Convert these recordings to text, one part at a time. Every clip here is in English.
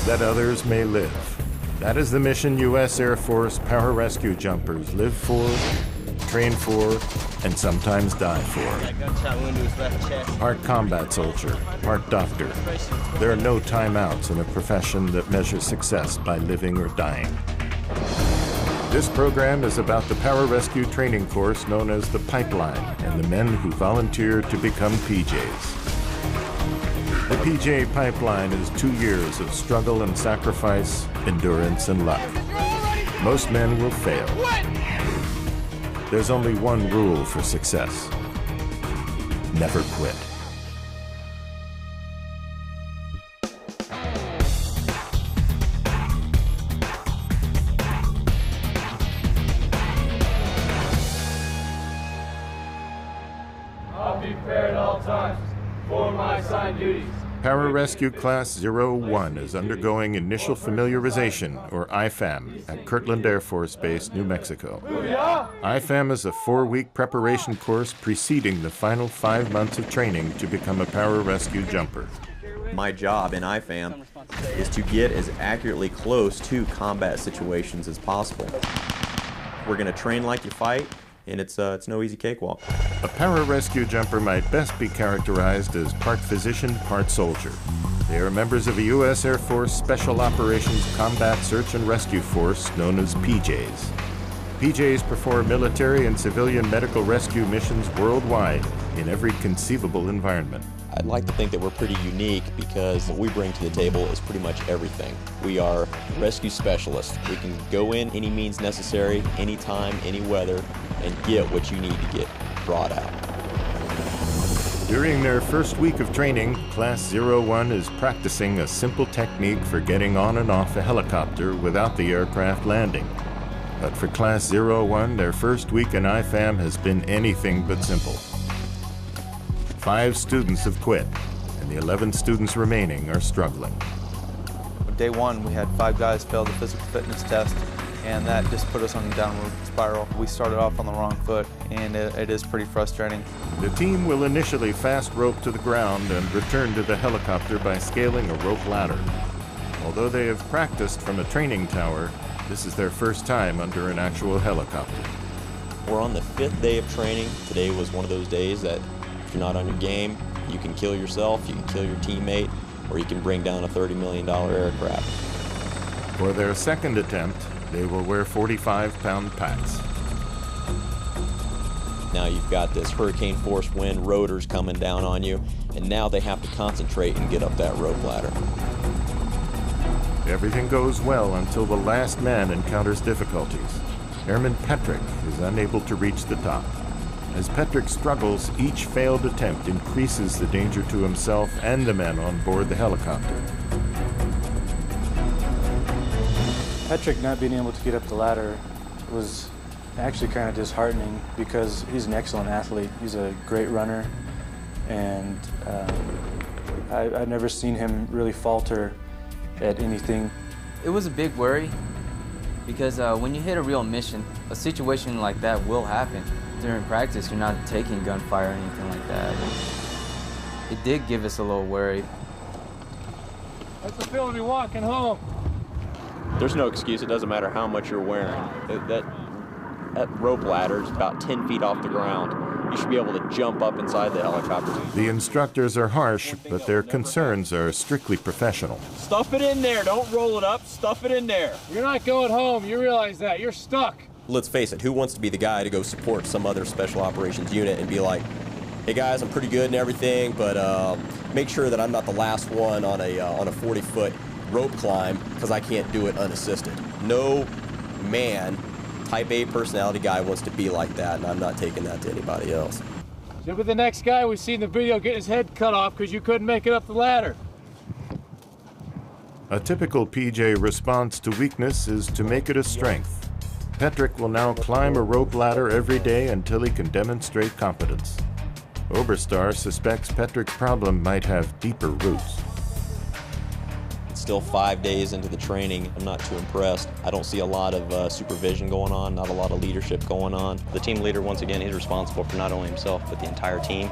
that others may live. That is the mission U.S. Air Force Pararescue Jumpers live for, train for, and sometimes die for. Part combat soldier, part doctor. There are no timeouts in a profession that measures success by living or dying. This program is about the pararescue training course known as the Pipeline and the men who volunteer to become PJs. The PJ Pipeline is 2 years of struggle and sacrifice, endurance and luck. Most men will fail. There's only one rule for success: never quit. I'll be prepared at all times for my assigned duties. Pararescue Class 01 is undergoing initial familiarization, or IFAM, at Kirtland Air Force Base, New Mexico. IFAM is a 4-week preparation course preceding the final 5 months of training to become a pararescue jumper. My job in IFAM is to get as accurately close to combat situations as possible. We're going to train like you fight, and it's no easy cakewalk. A pararescue jumper might best be characterized as part physician, part soldier. They are members of a U.S. Air Force Special Operations Combat Search and Rescue Force known as PJs. PJs perform military and civilian medical rescue missions worldwide in every conceivable environment. I'd like to think that we're pretty unique because what we bring to the table is pretty much everything. We are rescue specialists. We can go in any means necessary, anytime, any weather, and get what you need to get brought out. During their first week of training, Class 01 is practicing a simple technique for getting on and off a helicopter without the aircraft landing. But for Class 01, their first week in IFAM has been anything but simple. 5 students have quit, and the 11 students remaining are struggling. Day 1, we had 5 guys fail the physical fitness test, and that just put us on a downward spiral. We started off on the wrong foot, and it is pretty frustrating. The team will initially fast rope to the ground and return to the helicopter by scaling a rope ladder. Although they have practiced from a training tower, this is their first time under an actual helicopter. We're on the 5th day of training. Today was one of those days that if you're not on your game, you can kill yourself, you can kill your teammate, or you can bring down a $30 million aircraft. For their second attempt, they will wear 45-pound packs. Now you've got this hurricane force wind, rotors coming down on you, and now they have to concentrate and get up that rope ladder. Everything goes well until the last man encounters difficulties. Airman Petrick is unable to reach the top. As Petrick struggles, each failed attempt increases the danger to himself and the men on board the helicopter. Petrick not being able to get up the ladder was actually kind of disheartening because he's an excellent athlete. He's a great runner, and I've never seen him really falter at anything. It was a big worry because when you hit a real mission, a situation like that will happen. During practice, you're not taking gunfire or anything like that. It did give us a little worry. What's the feeling to be walking home? There's no excuse. It doesn't matter how much you're wearing. That rope ladder is about 10 feet off the ground. You should be able to jump up inside the helicopter. The instructors are harsh, but their concerns are strictly professional. Stuff it in there. Don't roll it up. Stuff it in there. You're not going home. You realize that. You're stuck. Let's face it, who wants to be the guy to go support some other special operations unit and be like, hey guys, I'm pretty good and everything, but make sure that I'm not the last one on a 40-foot rope climb because I can't do it unassisted. No man, type A personality guy wants to be like that, and I'm not taking that to anybody else. You'll be the next guy we see in the video getting his head cut off because you couldn't make it up the ladder. A typical PJ response to weakness is to make it a strength. Petrick will now climb a rope ladder every day until he can demonstrate competence. Oberstar suspects Petrick's problem might have deeper roots. It's still 5 days into the training. I'm not too impressed. I don't see a lot of supervision going on, not a lot of leadership going on. The team leader, once again, he's responsible for not only himself, but the entire team.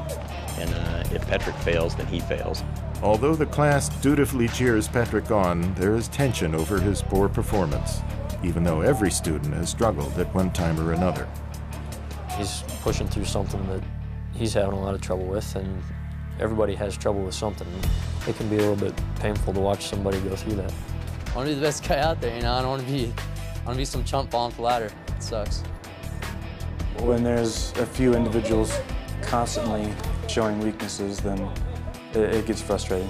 And if Petrick fails, then he fails. Although the class dutifully cheers Petrick on, there is tension over his poor performance, even though every student has struggled at one time or another. He's pushing through something that he's having a lot of trouble with, and everybody has trouble with something. It can be a little bit painful to watch somebody go through that. I want to be the best guy out there, you know. I don't want to be some chump falling off the ladder. It sucks. When there's a few individuals constantly showing weaknesses, then it gets frustrating.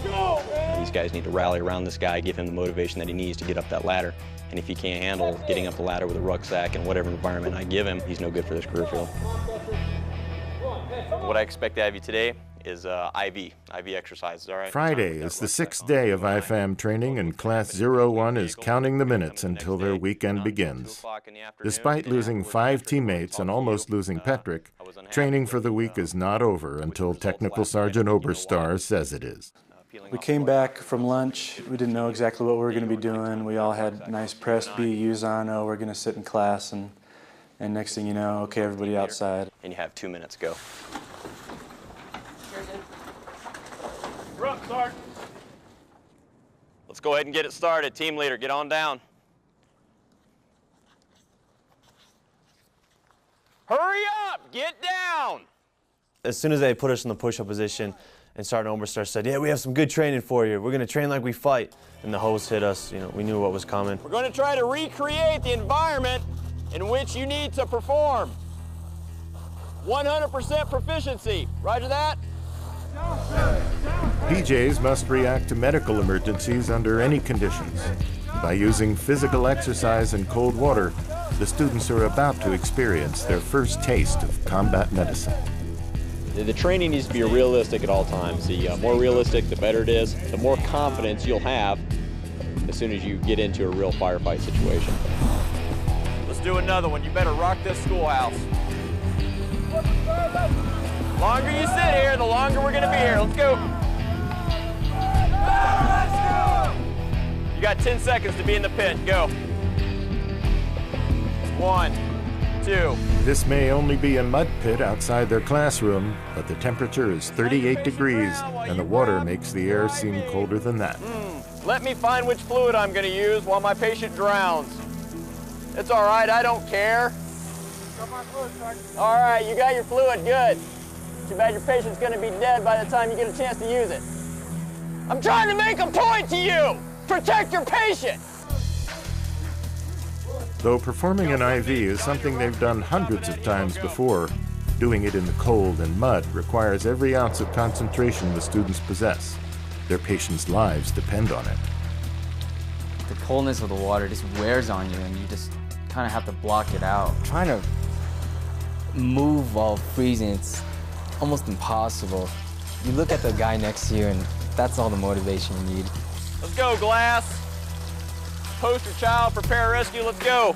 These guys need to rally around this guy, give him the motivation that he needs to get up that ladder. And if he can't handle getting up the ladder with a rucksack and whatever environment I give him, he's no good for this career field. What I expect out of you today is IV exercises, all right? Friday is the 6th day of IFAM training, and Class 01 is counting the minutes until their weekend begins. Despite losing 5 teammates and almost losing Petrick, training for the week is not over until Technical Sergeant Oberstar says it is. We came back from lunch. We didn't know exactly what we were going to be doing. We all had nice pressed BUs on. Oh, we're going to sit in class, and next thing you know, okay, everybody outside. And you have 2 minutes, go. We're up, Sarge. Let's go ahead and get it started. Team leader, get on down. Hurry up, get down. As soon as they put us in the push-up position, and Sergeant Oberstar said, yeah, we have some good training for you. We're going to train like we fight. And the hose hit us. You know, we knew what was coming. We're going to try to recreate the environment in which you need to perform. 100% proficiency. Roger that? PJs must react to medical emergencies under any conditions. By using physical exercise and cold water, the students are about to experience their first taste of combat medicine. The training needs to be realistic at all times. The more realistic, the better it is. The more confidence you'll have as soon as you get into a real firefight situation. Let's do another one. You better rock this schoolhouse. The longer you sit here, the longer we're going to be here. Let's go. You got 10 seconds to be in the pit. Go. 1, 2. This may only be a mud pit outside their classroom, but the temperature is 38 degrees, and the water makes the air seem colder than that. Let me find which fluid I'm going to use while my patient drowns. It's all right, I don't care. All right, you got your fluid, good. Too bad your patient's going to be dead by the time you get a chance to use it. I'm trying to make a point to you. Protect your patient. Though performing an IV is something they've done hundreds of times before, doing it in the cold and mud requires every ounce of concentration the students possess. Their patients' lives depend on it. The coldness of the water just wears on you, and you just kind of have to block it out. Trying to move while freezing, it's almost impossible. You look at the guy next to you, and that's all the motivation you need. Let's go, Glass. Poster child for pararescue, let's go.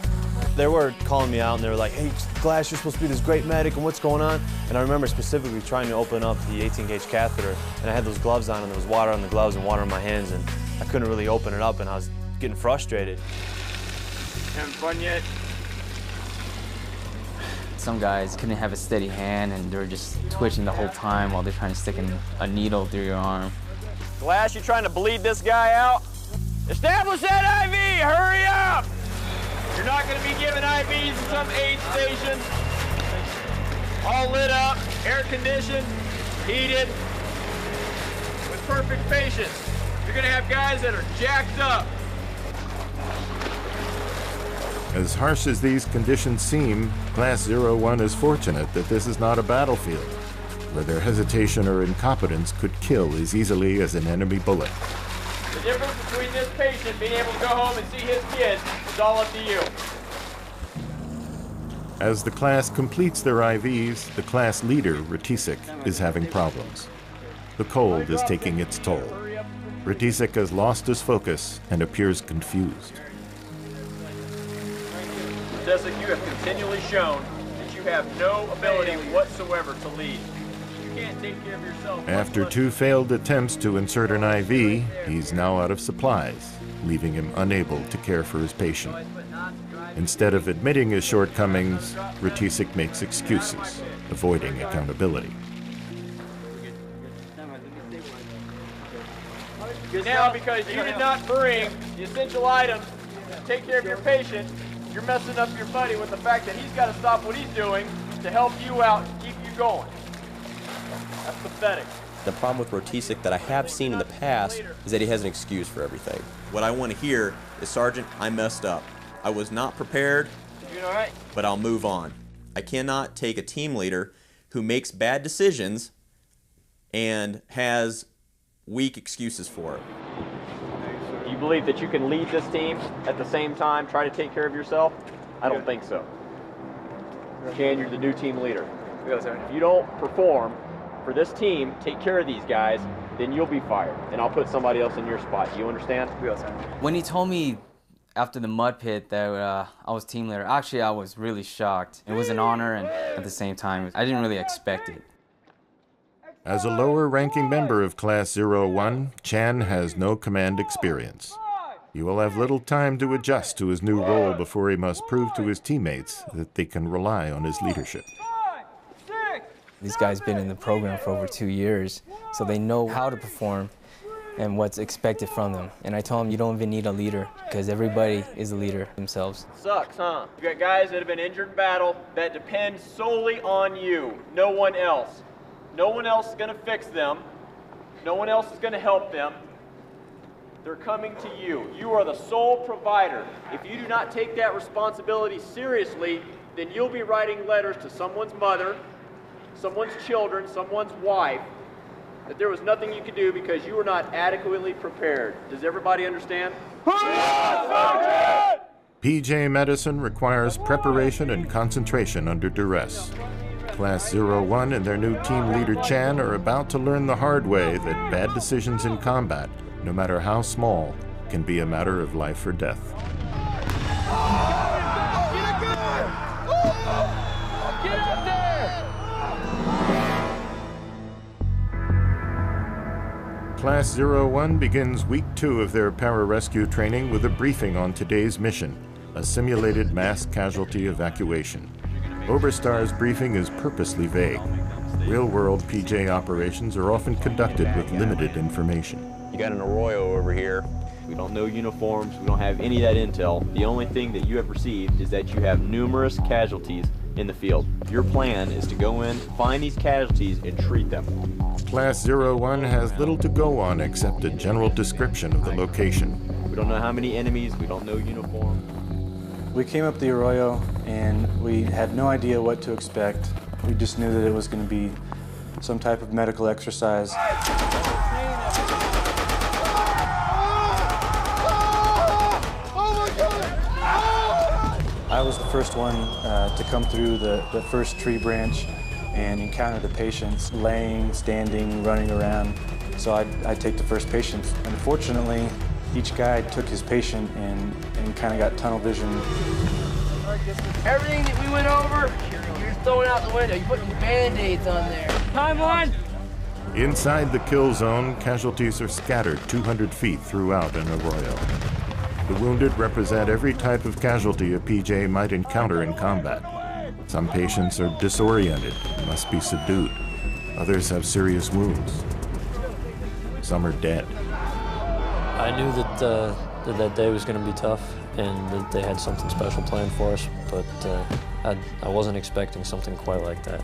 They were calling me out, and they were like, hey, Glass, you're supposed to be this great medic, and what's going on? And I remember specifically trying to open up the 18-gauge catheter, and I had those gloves on, and there was water on the gloves and water on my hands, and I couldn't really open it up, and I was getting frustrated. Having fun yet? Some guys couldn't have a steady hand, and they were just twitching the whole time while they're trying to stick a needle through your arm. Glass, you trying to bleed this guy out? Establish that IV, hurry up! You're not going to be giving IVs at some aid station. All lit up, Air conditioned, heated, with perfect patients. You're going to have guys that are jacked up. As harsh as these conditions seem, Class 01 is fortunate that this is not a battlefield, where their hesitation or incompetence could kill as easily as an enemy bullet. The difference between this patient being able to go home and see his kids is all up to you. As the class completes their IVs, the class leader, Ratisik, is having problems. The cold is taking its toll. Ratisik has lost his focus and appears confused. Ratisik, you have continually shown that you have no ability whatsoever to lead. You can't take care of yourself. After 2 failed attempts to insert an IV, he's now out of supplies, leaving him unable to care for his patient. Instead of admitting his shortcomings, Ratisik makes excuses, avoiding accountability. Now, because you did not bring the essential items to take care of your patient, you're messing up your buddy with the fact that he's got to stop what he's doing to help you out and keep you going. That's pathetic. The problem with Rotisic that I have seen in the past is that he has an excuse for everything. What I want to hear is, Sergeant, I messed up. I was not prepared, You doing all right? but I'll move on. I cannot take a team leader who makes bad decisions and has weak excuses for it. Do you believe that you can lead this team at the same time, try to take care of yourself? I don't think so. Jan, you're the new team leader. If you don't perform for this team, take care of these guys, then you'll be fired, and I'll put somebody else in your spot. Do you understand? When he told me after the mud pit that I was team leader, actually I was really shocked. It was an honor, and at the same time, I didn't really expect it. As a lower-ranking member of Class 01, Chan has no command experience. He will have little time to adjust to his new role before he must prove to his teammates that they can rely on his leadership. These guys been in the program for over 2 years, so they know how to perform and what's expected from them. And I told them you don't even need a leader, because everybody is a leader themselves. Sucks, huh? You got guys that have been injured in battle that depend solely on you, no one else. No one else is going to fix them. No one else is going to help them. They're coming to you. You are the sole provider. If you do not take that responsibility seriously, then you'll be writing letters to someone's mother, someone's children, someone's wife, that there was nothing you could do because you were not adequately prepared. Does everybody understand? PJ medicine requires preparation and concentration under duress. Class 01 and their new team leader Chan are about to learn the hard way that bad decisions in combat, no matter how small, can be a matter of life or death. Get up there! Class 01 begins week 2 of their pararescue training with a briefing on today's mission, a simulated mass casualty evacuation. Oberstar's briefing is purposely vague. Real-world PJ operations are often conducted with limited information. You got an Arroyo over here. We don't know uniforms. We don't have any of that intel. The only thing that you have received is that you have numerous casualties in the field. Your plan is to go in, find these casualties, and treat them. Class 01 has little to go on except a general description of the location. We don't know how many enemies. We don't know uniform. We came up the Arroyo and we had no idea what to expect. We just knew that it was going to be some type of medical exercise. I was the first one to come through the first tree branch and encounter the patients laying, standing, running around. So I'd take the first patient. Unfortunately, each guy took his patient and kind of got tunnel vision. Everything that we went over, you're just throwing out the window. You're putting Band-Aids on there. Timeline! Inside the kill zone, casualties are scattered 200 feet throughout an arroyo. The wounded represent every type of casualty a PJ might encounter in combat. Some patients are disoriented and must be subdued. Others have serious wounds. Some are dead. I knew that that day was going to be tough and that they had something special planned for us, but I wasn't expecting something quite like that.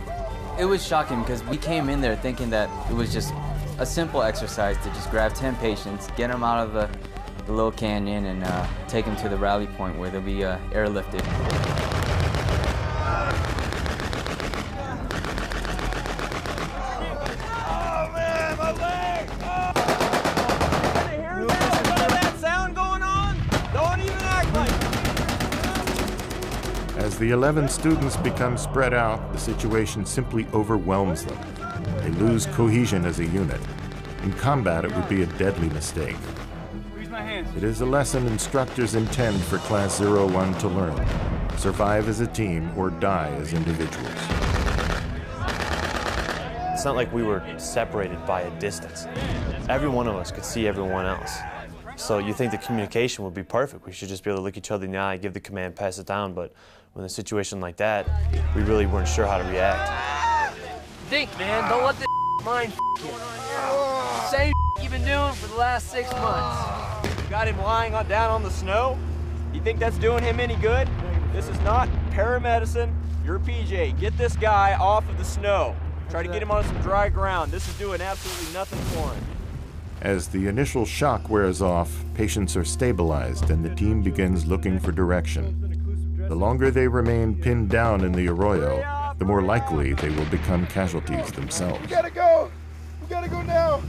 It was shocking because we came in there thinking that it was just a simple exercise to just grab 10 patients, get them out of the little canyon, and take them to the rally point where they'll be airlifted. As the 11 students become spread out, the situation simply overwhelms them. They lose cohesion as a unit. In combat, it would be a deadly mistake. It is a lesson instructors intend for Class 01 to learn. Survive as a team or die as individuals. It's not like we were separated by a distance. Every one of us could see everyone else. So you think the communication would be perfect. We should just be able to look each other in the eye, give the command, pass it down. But when a situation like that, we really weren't sure how to react. Think, man. Don't let the mind you. Same you've been been doing for the last 6 months. Got him lying down on the snow? You think that's doing him any good? This is not paramedicine. You're a PJ. Get this guy off of the snow. Try to get him on some dry ground. This is doing absolutely nothing for him. As the initial shock wears off, patients are stabilized and the team begins looking for direction. The longer they remain pinned down in the arroyo, the more likely they will become casualties themselves. We gotta go! We gotta go now!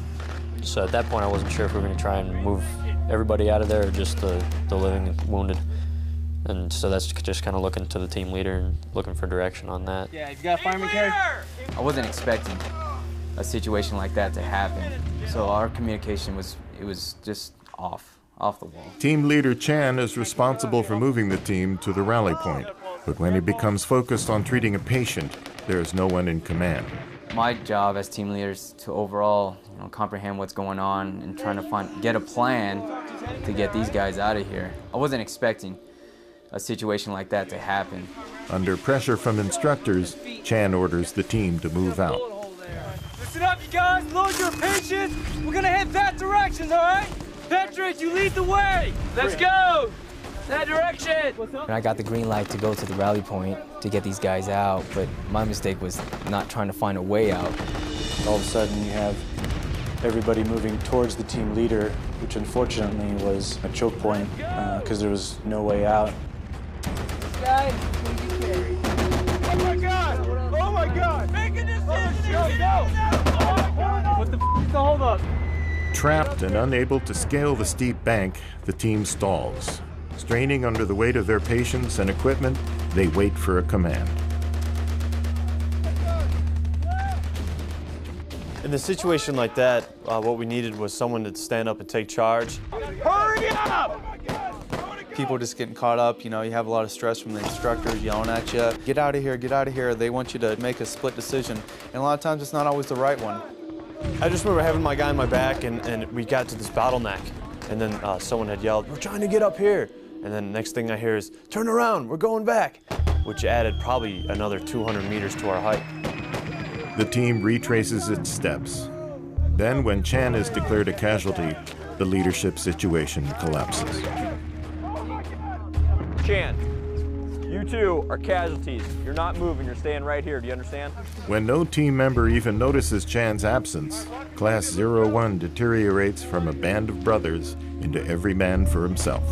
So at that point, I wasn't sure if we were going to try and move everybody out of there or just the living and wounded. And so that's just kind of looking to the team leader and looking for direction on that. Yeah, you got a fireman carry? I wasn't expecting a situation like that to happen. So our communication was just off the wall. Team leader Chan is responsible for moving the team to the rally point. But when he becomes focused on treating a patient, there is no one in command. My job as team leader is to overall, comprehend what's going on and trying to get a plan to get these guys out of here. I wasn't expecting a situation like that to happen. Under pressure from instructors, Chan orders the team to move out. Listen up, you guys. Load your patients. We're gonna head that direction, all right? Patrick, you lead the way. Let's go. That direction. And I got the green light to go to the rally point to get these guys out, but my mistake was not trying to find a way out. All of a sudden, you have everybody moving towards the team leader, which unfortunately was a choke point because there was no way out. Guys, please get carried. Oh my God! Oh my God! Make a decision! Go! What the f is the hold up? Trapped and unable to scale the steep bank, the team stalls. Straining under the weight of their patients and equipment, they wait for a command. In a situation like that, what we needed was someone to stand up and take charge. Hurry up! People just getting caught up, you have a lot of stress from the instructors yelling at you. Get out of here, get out of here. They want you to make a split decision. And a lot of times it's not always the right one. I just remember having my guy on my back and we got to this bottleneck. And then someone had yelled, "We're trying to get up here." And then the next thing I hear is, "Turn around, we're going back," which added probably another 200 meters to our hike. The team retraces its steps. Then, when Chan is declared a casualty, the leadership situation collapses. Chan, you two are casualties. You're not moving, you're staying right here. Do you understand? When no team member even notices Chan's absence, Class 01 deteriorates from a band of brothers into every man for himself.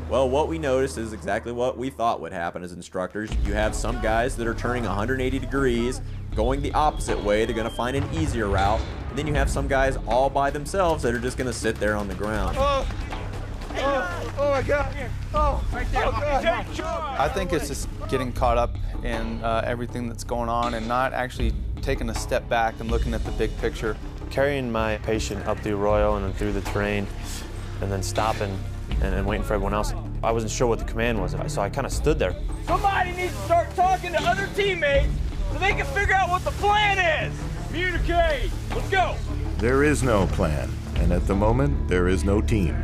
Well, what we noticed is exactly what we thought would happen as instructors. You have some guys that are turning 180 degrees, going the opposite way. They're going to find an easier route. And then you have some guys all by themselves that are just going to sit there on the ground. Oh my God! Oh, right there. I think it's just getting caught up in everything that's going on and not actually taking a step back and looking at the big picture. Carrying my patient up the arroyo and then through the terrain and then stopping and waiting for everyone else. I wasn't sure what the command was, so I kind of stood there. Somebody needs to start talking to other teammates so they can figure out what the plan is. Communicate. Let's go. There is no plan, and at the moment, there is no team.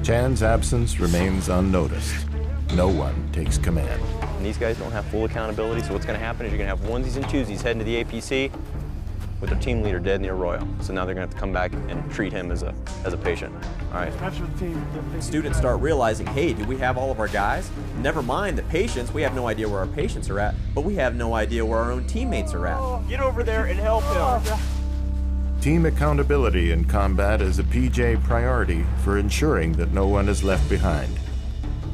Chan's absence remains unnoticed. No one takes command. And these guys don't have full accountability, so what's going to happen is you're going to have onesies and twosies heading to the APC with their team leader dead in the arroyo. So now they're going to have to come back and treat him as a patient. All right. Students start realizing, hey, do we have all of our guys? Never mind the patients. We have no idea where our patients are at, but we have no idea where our own teammates are at. Get over there and help him. Team accountability in combat is a PJ priority for ensuring that no one is left behind.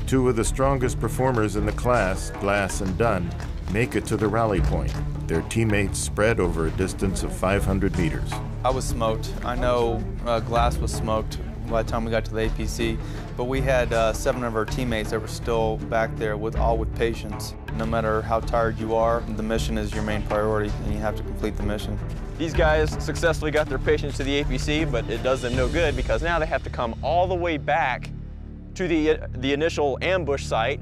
Two of the strongest performers in the class, Glass and Dunn, make it to the rally point. Their teammates spread over a distance of 500 meters. I was smoked. I know Glass was smoked by the time we got to the APC, but we had 7 of our teammates that were still back there all with patients. No matter how tired you are, the mission is your main priority and you have to complete the mission. These guys successfully got their patients to the APC, but it does them no good because now they have to come all the way back to the initial ambush site.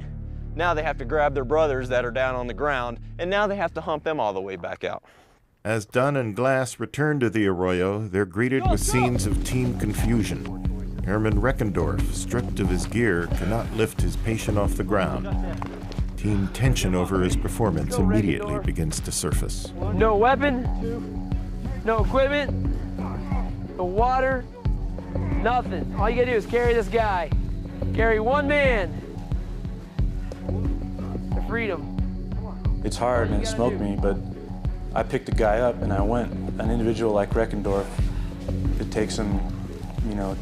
Now they have to grab their brothers that are down on the ground, and now they have to hump them all the way back out. As Dunn and Glass return to the arroyo, they're greeted with scenes of team confusion. Herman Reckendorf, stripped of his gear, cannot lift his patient off the ground. Team tension over his performance immediately begins to surface. No weapon, No equipment, no water, nothing. All you gotta do is carry this guy. Carry one man to freedom. It's hard and it smoked me, but I picked a guy up and I went. An individual like Reckendorf, it takes him,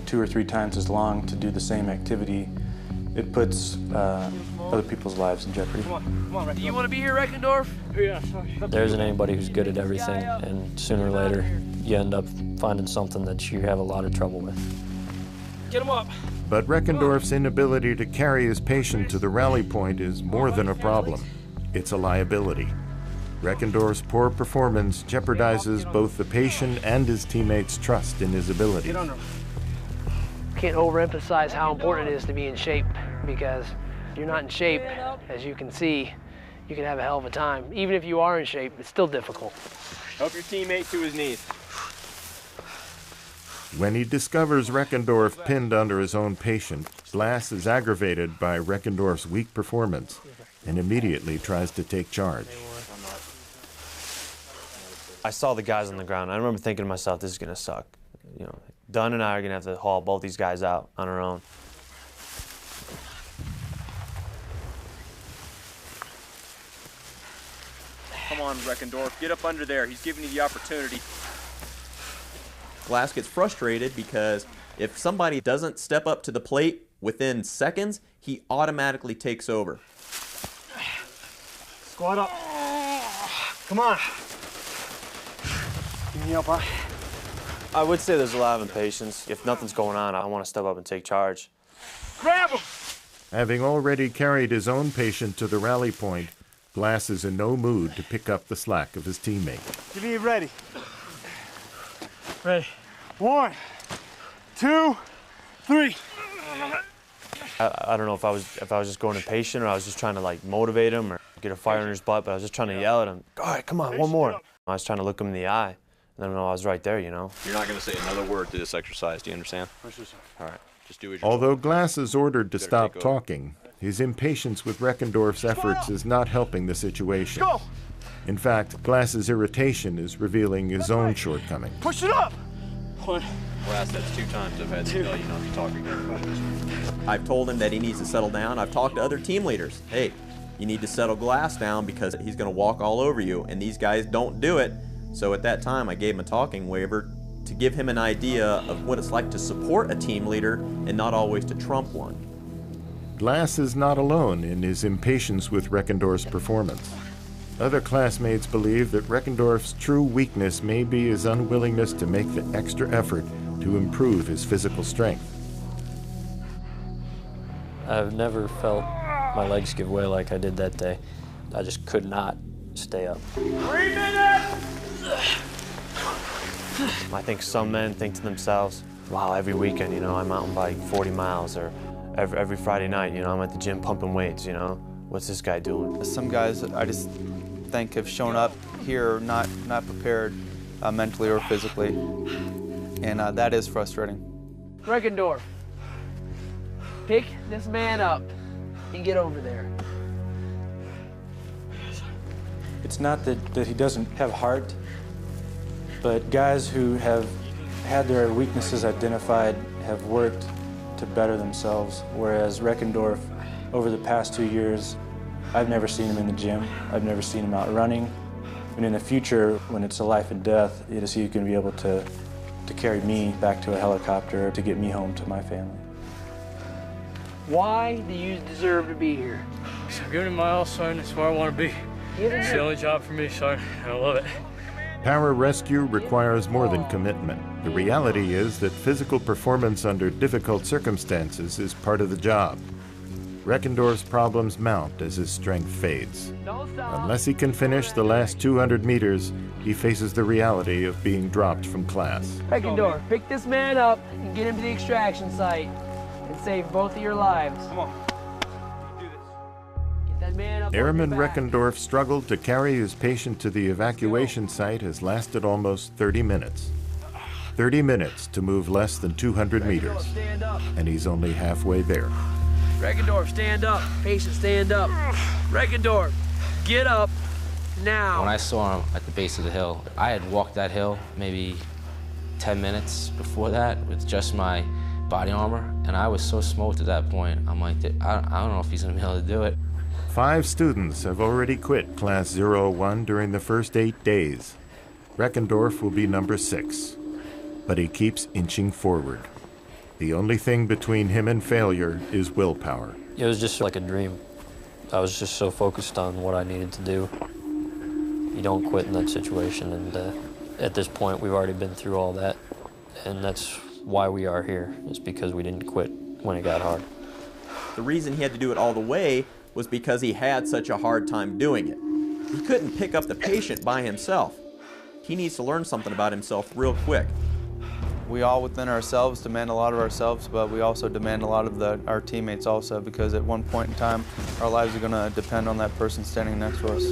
2 or 3 times as long to do the same activity. It puts other people's lives in jeopardy. Come on, do you want to be here, Reckendorf? Yeah. There isn't anybody who's good at everything, and sooner or later, you end up finding something that you have a lot of trouble with. Get him up. But Reckendorf's inability to carry his patient to the rally point is more than a problem. It's a liability. Reckendorf's poor performance jeopardizes both the patient and his teammates' trust in his ability. Can't overemphasize how important it is to be in shape, because if you're not in shape, as you can see, you can have a hell of a time. Even if you are in shape, it's still difficult. Help your teammate to his knees. When he discovers Reckendorf pinned under his own patient, Glass is aggravated by Reckendorf's weak performance and immediately tries to take charge. I saw the guys on the ground. I remember thinking to myself, this is going to suck. Dunn and I are going to have to haul both these guys out on our own. Come on, Reckendorf, get up under there. He's giving you the opportunity. Glass gets frustrated because if somebody doesn't step up to the plate within seconds, he automatically takes over. Squat up. Come on. Give me up, huh? I would say there's a lot of impatience. If nothing's going on, I want to step up and take charge. Grab him! Having already carried his own patient to the rally point, Glass is in no mood to pick up the slack of his teammate. Get me ready. Ready. 1, 2, 3. I don't know if I was just going impatient or I was just trying to motivate him or get a fire in his butt, but I was just trying to yell at him. All right, come on, one more. I was trying to look him in the eye. I don't know, I was right there, You're not going to say another word through this exercise, do you understand? All right, just do as you're Although Glass is ordered to stop talking, his impatience with Reckendorf's efforts is not helping the situation. Go! In fact, Glass's irritation is revealing his own shortcomings. Push it up! 1. Glass, that's 2 times I've had to tell you not to talk again. I've told him that he needs to settle down. I've talked to other team leaders. Hey, you need to settle Glass down because he's going to walk all over you, and these guys don't do it. So at that time, I gave him a talking waiver to give him an idea of what it's like to support a team leader and not always to trump one. Glass is not alone in his impatience with Reckendorf's performance. Other classmates believe that Reckendorf's true weakness may be his unwillingness to make the extra effort to improve his physical strength. I've never felt my legs give way like I did that day. I just could not stay up. 3 minutes! I think some men think to themselves, wow, every weekend, I mountain bike 40 miles, or every Friday night, I'm at the gym pumping weights, what's this guy doing? Some guys I just think have shown up here not prepared mentally or physically, and that is frustrating. Reckendorf, pick this man up and get over there. It's not that he doesn't have heart, but guys who have had their weaknesses identified have worked to better themselves, whereas Reckendorf, over the past 2 years, I've never seen him in the gym. I've never seen him out running. And in the future, when it's a life and death, is he going to be able to carry me back to a helicopter to get me home to my family? Why do you deserve to be here? So I'm giving it my all, son. It's where I want to be. It's the only job for me, son. I love it. Pararescue requires more than commitment. The reality is that physical performance under difficult circumstances is part of the job. Reckendorf's problems mount as his strength fades. Unless he can finish the last 200 meters, he faces the reality of being dropped from class. Reckendorf, pick this man up and get him to the extraction site and save both of your lives. Come on. Get that man up. Airman Reckendorf's struggle to carry his patient to the evacuation site has lasted almost 30 minutes. 30 minutes to move less than 200 meters, and he's only halfway there. Reckendorf, stand up. Patient, stand up. Reckendorf, get up. Now. When I saw him at the base of the hill, I had walked that hill maybe 10 minutes before that with just my body armor, and I was so smoked at that point. I'm like, I don't know if he's gonna be able to do it. 5 students have already quit Class 001 during the first 8 days. Reckendorf will be number 6, but he keeps inching forward. The only thing between him and failure is willpower. It was just like a dream. I was just so focused on what I needed to do. You don't quit in that situation, and at this point, we've already been through all that, and that's why we are here, is because we didn't quit when it got hard. The reason he had to do it all the way was because he had such a hard time doing it. He couldn't pick up the patient by himself. He needs to learn something about himself real quick. We all within ourselves demand a lot of ourselves, but we also demand a lot of our teammates also, because at one point in time, our lives are going to depend on that person standing next to us.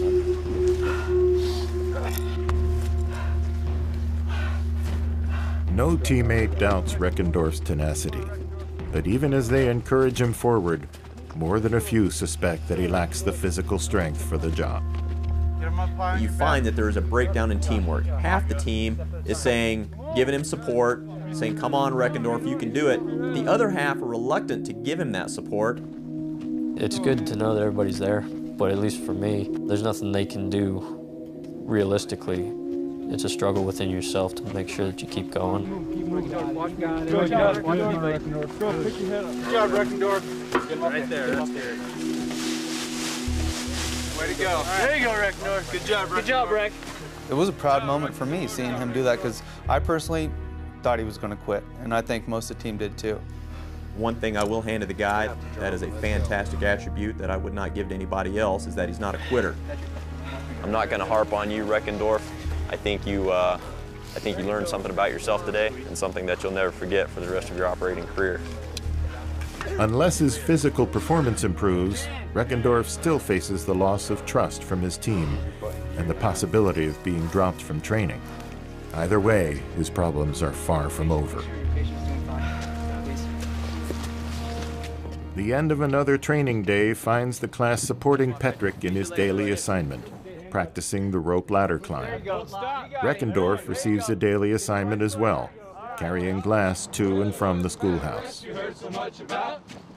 No teammate doubts Reckendorf's tenacity, but even as they encourage him forward, more than a few suspect that he lacks the physical strength for the job. You find that there is a breakdown in teamwork. Half the team is saying, giving him support, saying, come on, Reckendorf, you can do it. The other half are reluctant to give him that support. It's good to know that everybody's there, but at least for me, there's nothing they can do realistically. It's a struggle within yourself to make sure that you keep going. Good job, Reckendorf. Right there. Way to go. There you go, Reckendorf. Good job, Reck. Good job, Reck. It was a proud moment for me seeing him do that, because I personally thought he was going to quit, and I think most of the team did too. One thing I will hand to the guy that is a fantastic attribute that I would not give to anybody else is that he's not a quitter. I'm not going to harp on you, Reckendorf. I think you learned something about yourself today, and something that you'll never forget for the rest of your operating career. Unless his physical performance improves, Reckendorf still faces the loss of trust from his team and the possibility of being dropped from training. Either way, his problems are far from over. The end of another training day finds the class supporting Petrick in his daily assignment, practicing the rope ladder climb. Reckendorf receives a daily assignment as well, carrying glass to and from the schoolhouse.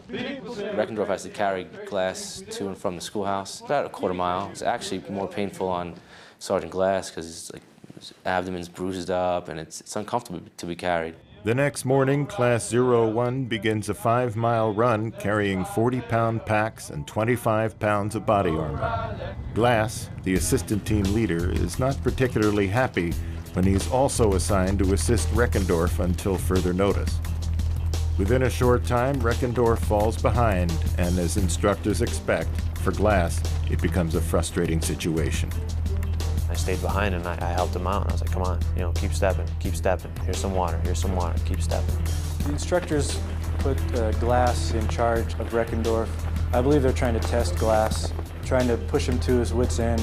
Reckendorf has to carry glass to and from the schoolhouse, about a quarter mile. It's actually more painful on Sergeant Glass because his abdomen's bruised up and it's uncomfortable to be carried. The next morning, Class 01 begins a 5-mile run carrying 40-pound packs and 25 pounds of body armor. Glass, the assistant team leader, is not particularly happy when he's also assigned to assist Reckendorf until further notice. Within a short time, Reckendorf falls behind, and as instructors expect, for Glass, it becomes a frustrating situation. I stayed behind and I helped him out. I was like, come on, keep stepping, here's some water, keep stepping. The instructors put Glass in charge of Reckendorf. I believe they're trying to test Glass, trying to push him to his wits' end.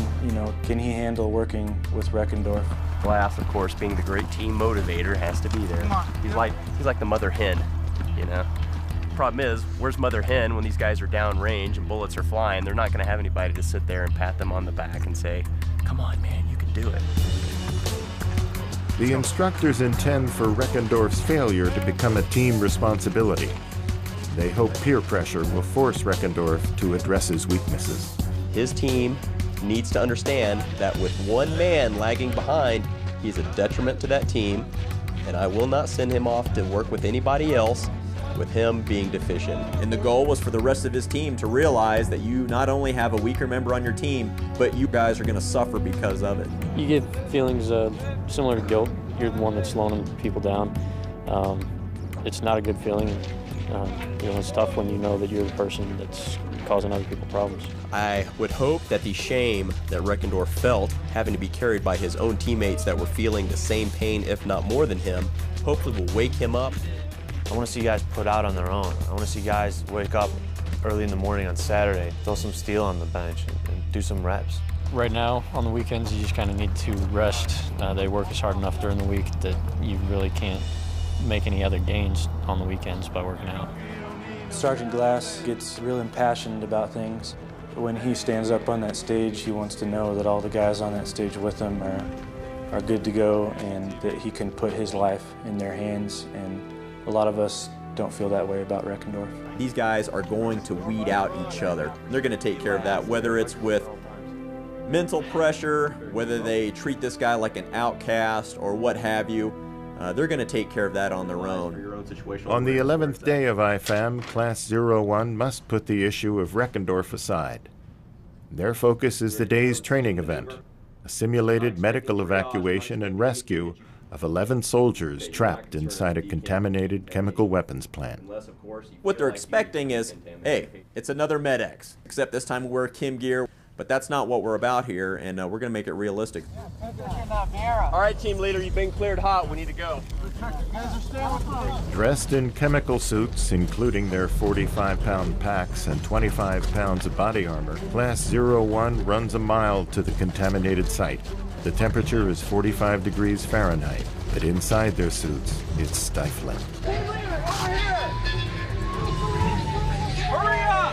Can he handle working with Reckendorf? Glass, of course, being the great team motivator, has to be there. He's like the mother hen, Problem is, where's Mother Hen when these guys are downrange and bullets are flying? They're not going to have anybody to sit there and pat them on the back and say, come on, man, you can do it. The instructors intend for Reckendorf's failure to become a team responsibility. They hope peer pressure will force Reckendorf to address his weaknesses. His team needs to understand that with one man lagging behind, he's a detriment to that team, and I will not send him off to work with anybody else with him being deficient. And the goal was for the rest of his team to realize that you not only have a weaker member on your team, but you guys are going to suffer because of it. You get feelings similar to guilt. You're the one that's slowing people down. It's not a good feeling. It's tough when you know that you're the person that's causing other people problems. I would hope that the shame that Reckendorf felt having to be carried by his own teammates that were feeling the same pain, if not more than him, hopefully will wake him up. I want to see guys put out on their own. I want to see guys wake up early in the morning on Saturday, throw some steel on the bench and do some reps. Right now, on the weekends, you just kind of need to rest. They work us hard enough during the week that you really can't make any other gains on the weekends by working out. Sergeant Glass gets real impassioned about things. when he stands up on that stage, he wants to know that all the guys on that stage with him are good to go and that he can put his life in their hands. And a lot of us don't feel that way about Reckendorf. These guys are going to weed out each other. They're going to take care of that, whether it's with mental pressure, whether they treat this guy like an outcast or what have you. They're going to take care of that on their own. On the 11th day of IFAM, Class 01 must put the issue of Reckendorf aside. Their focus is the day's training event, a simulated medical evacuation and rescue of 11 soldiers trapped inside a contaminated chemical weapons plant. What they're expecting is, hey, it's another MEDEX, except this time we wear chem gear. But that's not what we're about here, and we're going to make it realistic. All right, team leader, you've been cleared hot. We need to go. Dressed in chemical suits, including their 45-pound packs and 25 pounds of body armor, Class 01 runs a mile to the contaminated site. The temperature is 45 degrees Fahrenheit, but inside their suits, it's stifling.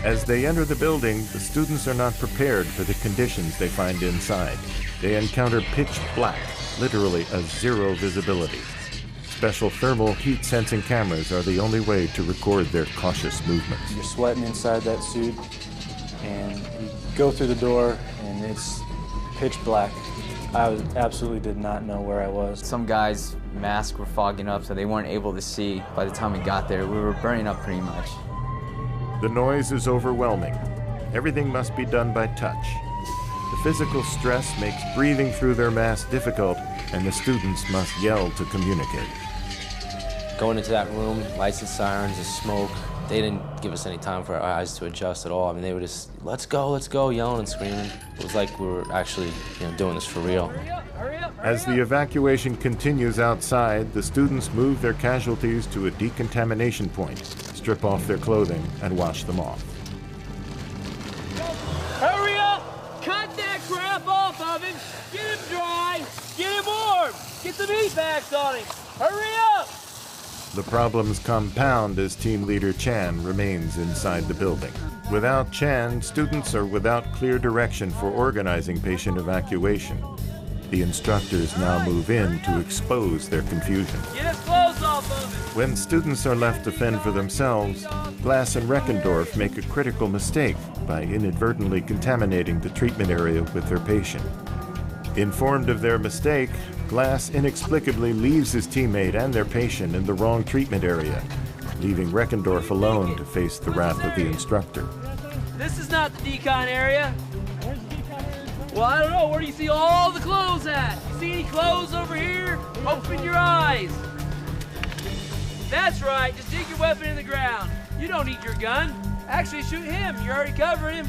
As they enter the building, the students are not prepared for the conditions they find inside. They encounter pitch black, literally a zero visibility. Special thermal heat sensing cameras are the only way to record their cautious movements. You're sweating inside that suit, and you go through the door, and it's pitch black. I absolutely did not know where I was. Some guys' masks were fogging up, so they weren't able to see. By the time we got there, we were burning up pretty much. The noise is overwhelming. Everything must be done by touch. The physical stress makes breathing through their mask difficult, and the students must yell to communicate. Going into that room, lights and sirens, the smoke, they didn't give us any time for our eyes to adjust at all. I mean, they were just, let's go, yelling and screaming. It was like we were actually, doing this for real. As the evacuation continues outside, the students move their casualties to a decontamination point, strip off their clothing, and wash them off. Hurry up! Cut that crap off of him! Get him dry! Get him warm! Get some heat packs on him! Hurry up! The problems compound as team leader Chan remains inside the building. Without Chan, students are without clear direction for organizing patient evacuation. The instructors now move in to expose their confusion. Get his clothes off of him! When students are left to fend for themselves, Glass and Reckendorf make a critical mistake by inadvertently contaminating the treatment area with their patient. Informed of their mistake, Glass inexplicably leaves his teammate and their patient in the wrong treatment area, leaving Reckendorf alone to face the wrath of the instructor. This is not the decon area. Well, I don't know. Where do you see all the clothes at? You see any clothes over here? Open your eyes. That's right. Just dig your weapon in the ground. You don't need your gun. Actually, shoot him. You're already covering him.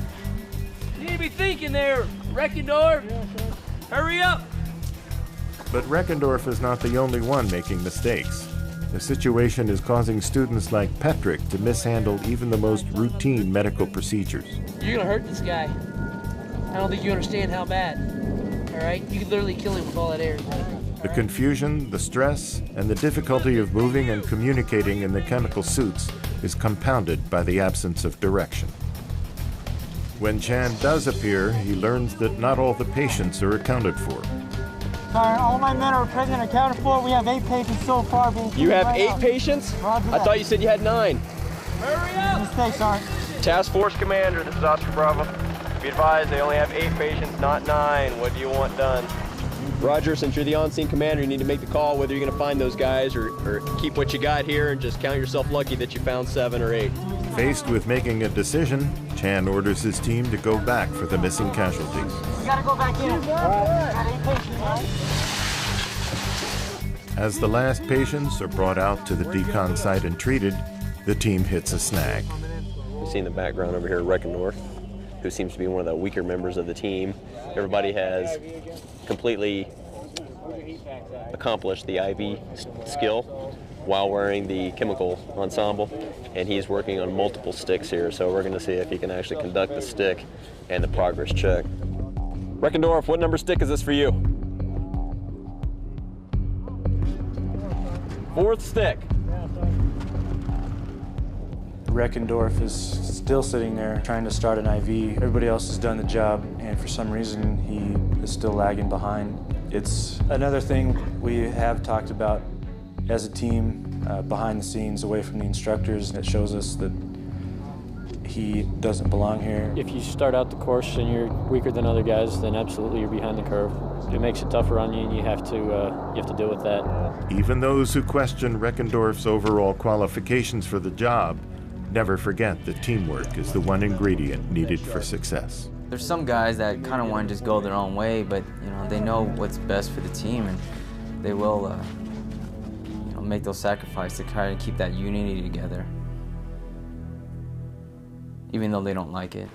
You need to be thinking there, Reckendorf. Hurry up. But Reckendorf is not the only one making mistakes. The situation is causing students like Patrick to mishandle even the most routine medical procedures. You're gonna hurt this guy. I don't think you understand how bad. All right? You could literally kill him with all that air. The confusion, the stress, and the difficulty of moving and communicating in the chemical suits is compounded by the absence of direction. When Chan does appear, he learns that not all the patients are accounted for. Sorry, all my men are present and accounted for. We have 8 patients so far being treated. You have right 8 now. patients? Roger I that. thought you said you had 9. Hurry up! Mistakes, Sergeant. Task Force Commander, this is Oscar Bravo. Be advised, they only have 8 patients, not 9. What do you want done? Roger, since you're the on-scene commander, you need to make the call whether you're going to find those guys or keep what you got here and just count yourself lucky that you found 7 or 8. Faced with making a decision, Chan orders his team to go back for the missing casualties. We gotta go back in. Got 8 patients, right? As the last patients are brought out to the decon site and treated, the team hits a snag. You see in the background over here Reckendorf, who seems to be one of the weaker members of the team. Everybody has completely accomplished the IV skill while wearing the chemical ensemble, and he's working on multiple sticks here, so we're going to see if he can actually conduct the stick and the progress check. Reckendorf, what number stick is this for you? 4th stick. Reckendorf is still sitting there trying to start an IV. Everybody else has done the job, and for some reason he is still lagging behind. It's another thing we have talked about as a team behind the scenes, away from the instructors. It shows us that he doesn't belong here. If you start out the course and you're weaker than other guys, then absolutely you're behind the curve. It makes it tougher on you, and you have to deal with that. Even those who question Reckendorf's overall qualifications for the job never forget that teamwork is the one ingredient needed for success. There's some guys that kind of want to just go their own way, but they know what's best for the team, and they will make those sacrifices to try to keep that unity together, even though they don't like it.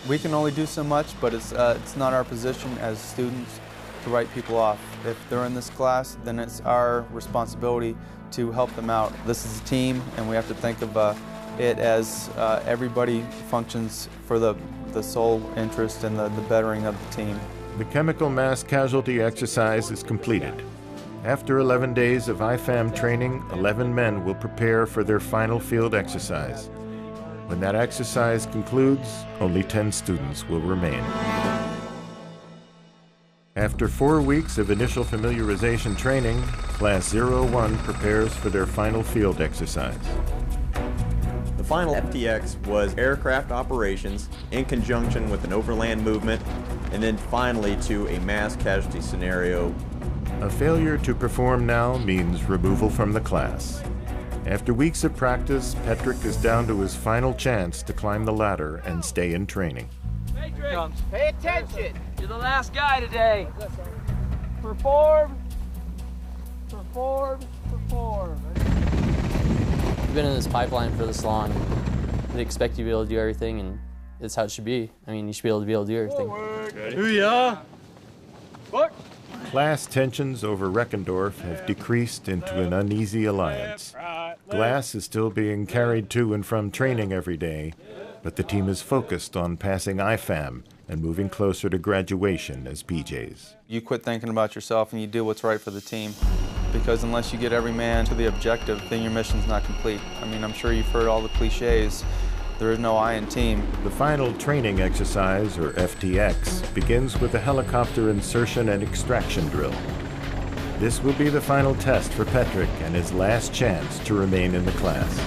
We can only do so much, but it's not our position as students to write people off. If they're in this class, then it's our responsibility to help them out. This is a team, and we have to think of it as everybody functions for the sole interest and the bettering of the team. The chemical mass casualty exercise is completed. After 11 days of IFAM training, 11 men will prepare for their final field exercise. When that exercise concludes, only 10 students will remain. After 4 weeks of initial familiarization training, Class 01 prepares for their final field exercise. The final FTX was aircraft operations in conjunction with an overland movement, and then finally to a mass casualty scenario. A failure to perform now means removal from the class. After weeks of practice, Petrick is down to his final chance to climb the ladder and stay in training. Pay attention. You're the last guy today. Perform, perform, perform. You've been in this pipeline for this long. They expect you to be able to do everything, and that's how it should be. I mean, you should be able to do everything. Hoo-yah. Class tensions over Reckendorf have decreased into an uneasy alliance. Glass is still being carried to and from training every day, but the team is focused on passing IFAM and moving closer to graduation as PJs. You quit thinking about yourself and you do what's right for the team, because unless you get every man to the objective, then your mission's not complete. I mean, I'm sure you've heard all the cliches. There is no I in team. The final training exercise, or FTX, begins with a helicopter insertion and extraction drill. This will be the final test for Petrick and his last chance to remain in the class.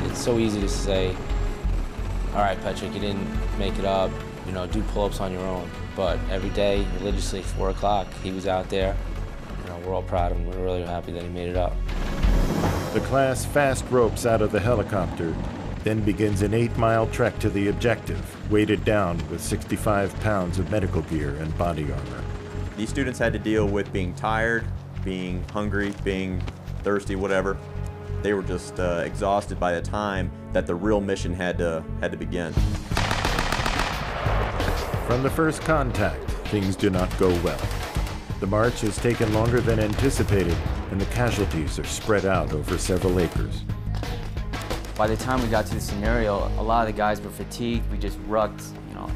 It's so easy to say, all right, Petrick, you didn't make it up, do pull-ups on your own. But every day, religiously, 4 o'clock, he was out there. We're all proud of him. We're really happy that he made it up. The class fast ropes out of the helicopter, then begins an 8-mile trek to the objective, weighted down with 65 pounds of medical gear and body armor. These students had to deal with being tired, being hungry, being thirsty, whatever. They were just exhausted by the time that the real mission had to begin. From the first contact, things do not go well. The march has taken longer than anticipated, and the casualties are spread out over several acres. By the time we got to the scenario, a lot of the guys were fatigued. We just rucked,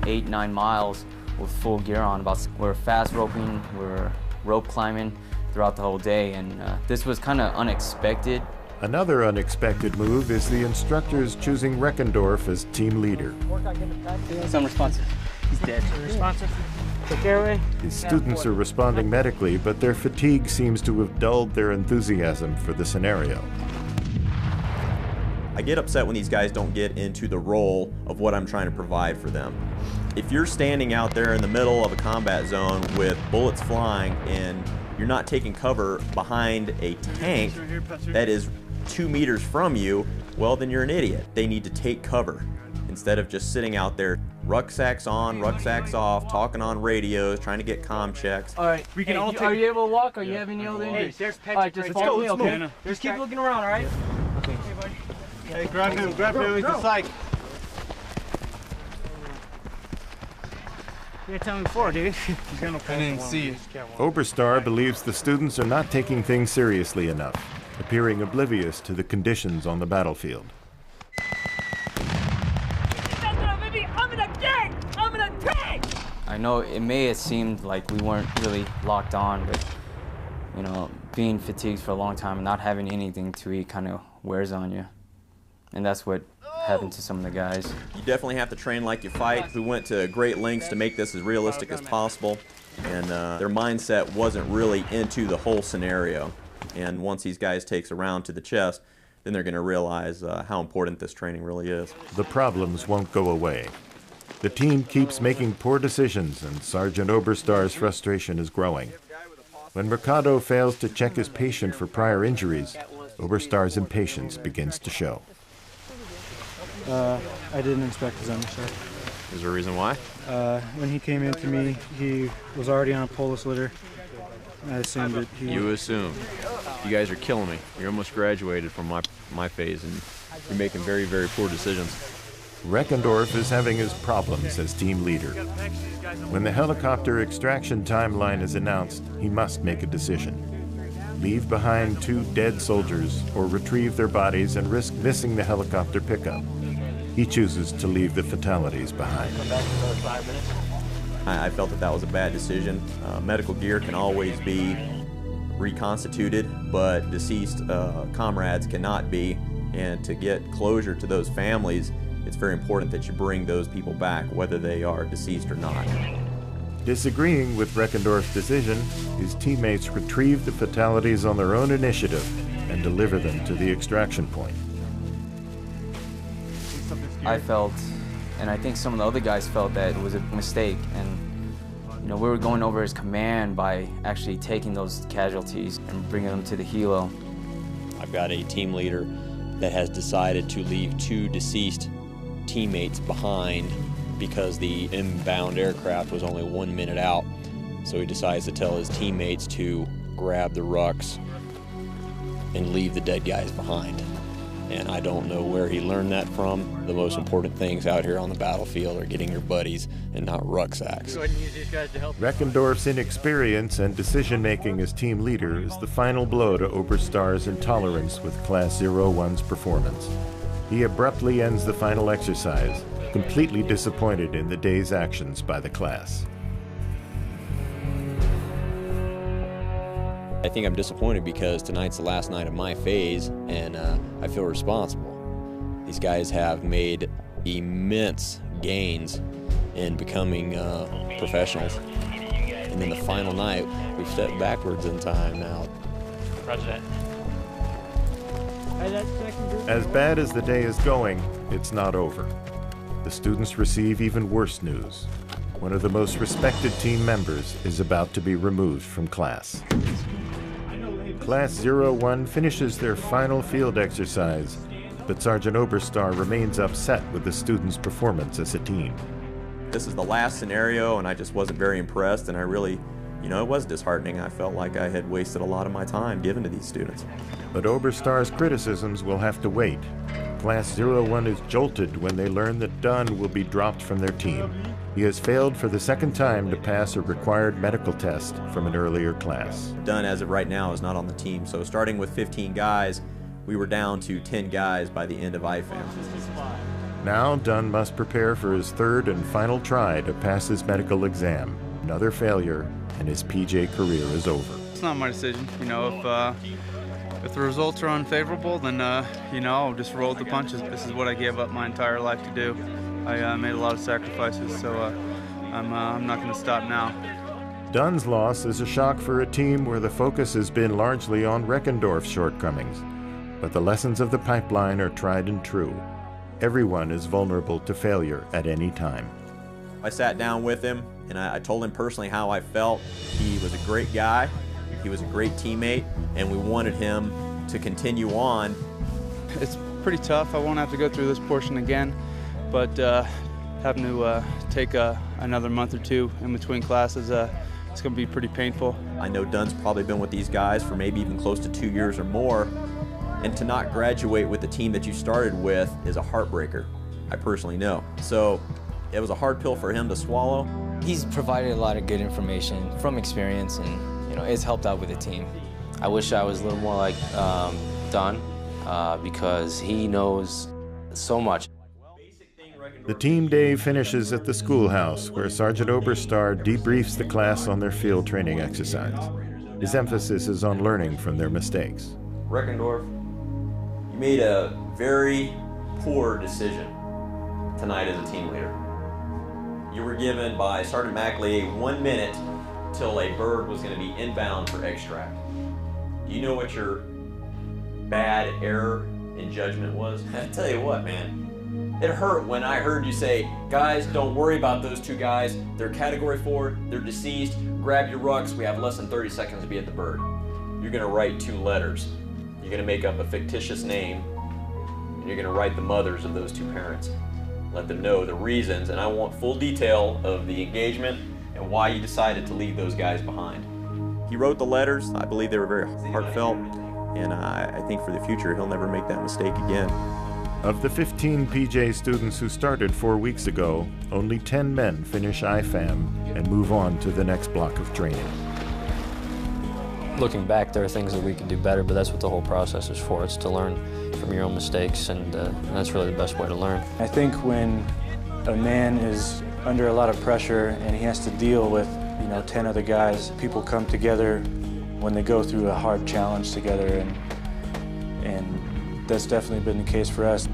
8-9 miles with full gear on. We're fast roping, we're rope climbing throughout the whole day, and this was kind of unexpected. Another unexpected move is the instructors choosing Reckendorf as team leader. He's unresponsive. He's dead. Responsive. Take care of it. His students are responding medically, but their fatigue seems to have dulled their enthusiasm for the scenario. I get upset when these guys don't get into the role of what I'm trying to provide for them. If you're standing out there in the middle of a combat zone with bullets flying and you're not taking cover behind a tank that is 2 meters from you, well, then you're an idiot. They need to take cover instead of just sitting out there, rucksacks on, rucksacks off, talking on radios, trying to get comm checks. All right, we can all take. Are you able to walk? Or you have any other injuries? There's Patrick. All right, just follow me, okay? Just keep looking around, all right? Okay. Hey, buddy. Hey, grab him, he's a psych. You didn't tell me before, dude. I didn't see you. Oberstar believes the students are not taking things seriously enough, appearing oblivious to the conditions on the battlefield. I know it may have seemed like we weren't really locked on, but You know, being fatigued for a long time and not having anything to eat kind of wears on you. And that's what happened to some of the guys. You definitely have to train like you fight. We went to great lengths to make this as realistic as possible, and their mindset wasn't really into the whole scenario. And once these guys takes a round to the chest, then they're going to realize how important this training really is. The problems won't go away. The team keeps making poor decisions, and Sergeant Oberstar's frustration is growing. When Mercado fails to check his patient for prior injuries, Oberstar's impatience begins to show. I didn't inspect his underside. Is there a reason why? When he came into me, he was already on a Polis litter. I assumed that he... You assume. You guys are killing me. You're almost graduated from my phase, and you're making very, very poor decisions. Reckendorf is having his problems as team leader. When the helicopter extraction timeline is announced, he must make a decision. Leave behind 2 dead soldiers or retrieve their bodies and risk missing the helicopter pickup. He chooses to leave the fatalities behind. I felt that was a bad decision. Medical gear can always be reconstituted, but deceased comrades cannot be. And to get closure to those families, it's very important that you bring those people back, whether they are deceased or not. Disagreeing with Reckendorf's decision, his teammates retrieve the fatalities on their own initiative and deliver them to the extraction point. I felt, and I think some of the other guys felt, that it was a mistake, and you know, we were going over his command by actually taking those casualties and bringing them to the helo. I've got a team leader that has decided to leave 2 deceased teammates behind because the inbound aircraft was only 1 minute out. So he decides to tell his teammates to grab the rucks and leave the dead guys behind. And I don't know where he learned that from. The most important things out here on the battlefield are getting your buddies and not rucksacks. Reckendorf's inexperience and decision-making as team leader is the final blow to Oberstar's intolerance with Class 01's performance. He abruptly ends the final exercise, completely disappointed in the day's actions by the class. I think I'm disappointed because tonight's the last night of my phase, and I feel responsible. These guys have made immense gains in becoming professionals. And then the final night, we've stepped backwards in time now. Roger that. As bad as the day is going, it's not over. The students receive even worse news. One of the most respected team members is about to be removed from class. Class 01 finishes their final field exercise, but Sergeant Oberstar remains upset with the students' performance as a team. This is the last scenario, and I just wasn't very impressed, and I really, it was disheartening. I felt like I had wasted a lot of my time given to these students. But Oberstar's criticisms will have to wait. Class 01 is jolted when they learn that Dunn will be dropped from their team. He has failed for the 2nd time to pass a required medical test from an earlier class. Dunn, as of right now, is not on the team, so starting with 15 guys, we were down to 10 guys by the end of IFAM. Now Dunn must prepare for his 3rd and final try to pass his medical exam. Another failure, and his PJ career is over. It's not my decision. If the results are unfavorable, then I'll just roll with the punches. This is what I gave up my entire life to do. I made a lot of sacrifices, so I'm not going to stop now. Dunn's loss is a shock for a team where the focus has been largely on Reckendorf's shortcomings. But the lessons of the pipeline are tried and true. Everyone is vulnerable to failure at any time. I sat down with him, and I told him personally how I felt. He was a great guy, he was a great teammate, and we wanted him to continue on. It's pretty tough. I won't have to go through this portion again, but having to take another month or 2 in between classes, it's going to be pretty painful. I know Dunn's probably been with these guys for maybe even close to 2 years or more, and to not graduate with the team that you started with is a heartbreaker. I personally know. So it was a hard pill for him to swallow. He's provided a lot of good information from experience, and it's helped out with the team. I wish I was a little more like Dunn because he knows so much. The team day finishes at the schoolhouse, where Sergeant Oberstar debriefs the class on their field training exercise. His emphasis is on learning from their mistakes. Reckendorf, you made a very poor decision tonight as a team leader. You were given by Sergeant Mackley 1 minute till a bird was going to be inbound for extract. Do you know what your bad error in judgment was? I tell you what, man. It hurt when I heard you say, guys, don't worry about those two guys. They're category 4, they're deceased. Grab your rucks, we have less than 30 seconds to be at the bird. You're gonna write 2 letters. You're gonna make up a fictitious name, and you're gonna write the mothers of those 2 parents. Let them know the reasons, and I want full detail of the engagement and why you decided to leave those guys behind. He wrote the letters. I believe they were very heartfelt, and I think for the future he'll never make that mistake again. Of the 15 PJ students who started 4 weeks ago, only 10 men finish IFAM and move on to the next block of training. Looking back, there are things that we could do better, but that's what the whole process is for. It's to learn from your own mistakes, and that's really the best way to learn. I think when a man is under a lot of pressure and he has to deal with 10 other guys, people come together when they go through a hard challenge together, and that's definitely been the case for us.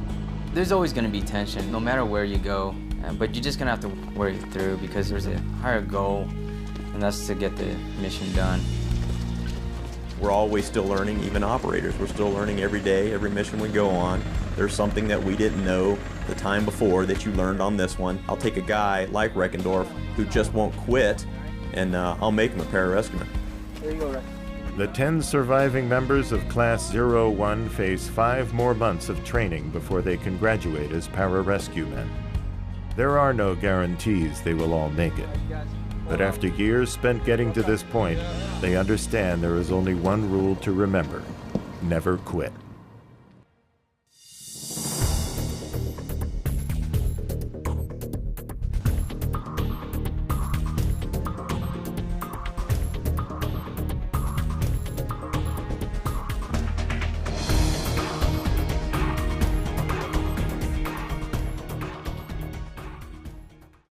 There's always going to be tension, no matter where you go, but you're just going to have to work it through because there's a higher goal, and that's to get the mission done. We're always still learning, even operators. We're still learning every day, every mission we go on. There's something that we didn't know the time before that you learned on this one. I'll take a guy like Reckendorf who just won't quit, and I'll make him a pararescueman. There you go, Rick. The 10 surviving members of Class 01 face 5 more months of training before they can graduate as pararescue men. There are no guarantees they will all make it. But after years spent getting to this point, they understand there is only one rule to remember: never quit.